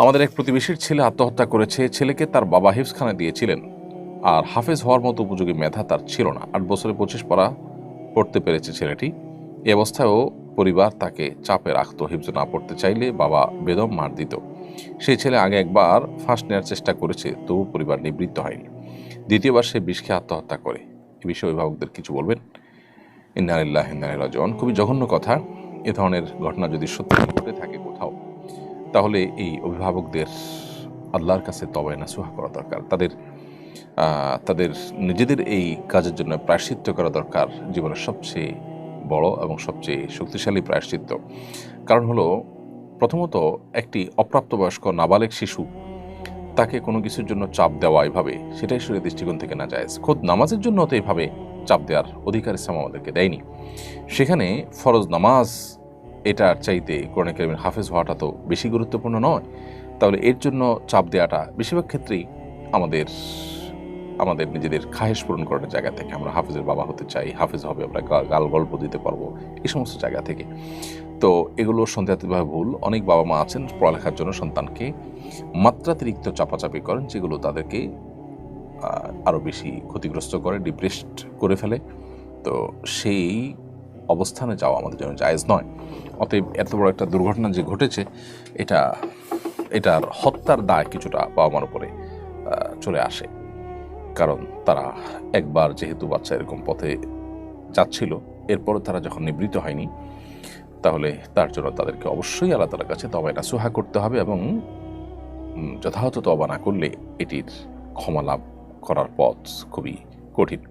আমাদের এক প্রতিবেশীর ছেলে আত্মহত্যা করেছে। ছেলেকে তার বাবা হিফজখানায় দিয়েছিলেন, আর হাফেজ হওয়ার মতো উপযোগী মেধা তার ছিল না। 8 বছরে 25 পারা পড়তে পেরেছে ছেলেটি। এই অবস্থায়ও পরিবার তাকে চাপে রাখত। হিফজ না পড়তে চাইলে বাবা বেদম মার দিত। সেই ছেলে আগে একবার ফাঁস নেওয়ার চেষ্টা করেছে, তবু পরিবার নিবৃত্ত হয়নি। দ্বিতীয়বার সে বিষ খেয়ে আত্মহত্যা করে। এ বিষয়ে অভিভাবকদের কিছু বলবেন? ইন্না লিল্লাহি ওয়া ইন্না ইলাইহি রাজিউন। খুবই জঘন্য কথা। এ ধরনের ঘটনা যদি সত্যি ঘটে থাকে কোথাও, তাহলে এই অভিভাবকদের আল্লাহর কাছে তওবা নাসুহা করা দরকার। তাদের নিজেদের এই কাজের জন্য প্রায়শ্চিত্ত করা দরকার, জীবনের সবচেয়ে বড় এবং সবচেয়ে শক্তিশালী প্রায়শ্চিত্ত। কারণ হলো, প্রথমত একটি অপ্রাপ্তবয়স্ক নাবালেগ শিশু, তাকে কোনো কিছুর জন্য চাপ দেওয়া এভাবে, সেটাই শরীয়তের দৃষ্টিকোণ থেকে নাজায়েজ। খোদ নামাজের জন্য তো এভাবে চাপ দেওয়ার অধিকার ইসলাম আমাদেরকে দেয়নি। সেখানে ফরজ নামাজ এটার চাইতে কোরআন কারীমের হাফেজ হওয়াটা তো বেশি গুরুত্বপূর্ণ নয়? তাহলে এর জন্য চাপ দেওয়াটা বেশিরভাগ ক্ষেত্রেই আমাদের আমাদের নিজেদের খাহেশ পূরণ করার জায়গা থেকে, আমরা হাফেজের বাবা হতে চাই, হাফেজ হবে, আমরা গাল গল্প দিতে পারবো, এই সমস্ত জায়গা থেকে। তো এগুলো সন্দেহাতীতভাবে ভুল। অনেক বাবা মা আছেন পড়ালেখার জন্য সন্তানকে মাত্রাতিরিক্ত চাপাচাপি করেন, যেগুলো তাদেরকে আরও বেশি ক্ষতিগ্রস্ত করে, ডিপ্রেসড করে ফেলে। তো সেই অবস্থানে যাওয়া আমাদের জন্য জায়েজ নয়। অতএব এত বড় একটা দুর্ঘটনা যে ঘটেছে, এটার হত্যার দায় কিছুটা বাবা মার উপরে চলে আসে। কারণ তারা একবার যেহেতু বাচ্চা এরকম পথে যাচ্ছিল, এরপরে তারা যখন নিবৃত্ত হয়নি, তাহলে তার জন্য তাদেরকে অবশ্যই আল্লাহ তাআলার কাছে তওবা নাসুহা করতে হবে, এবং যথাযথ তওবা না করলে এটির ক্ষমা লাভ করার পথ খুবই কঠিন।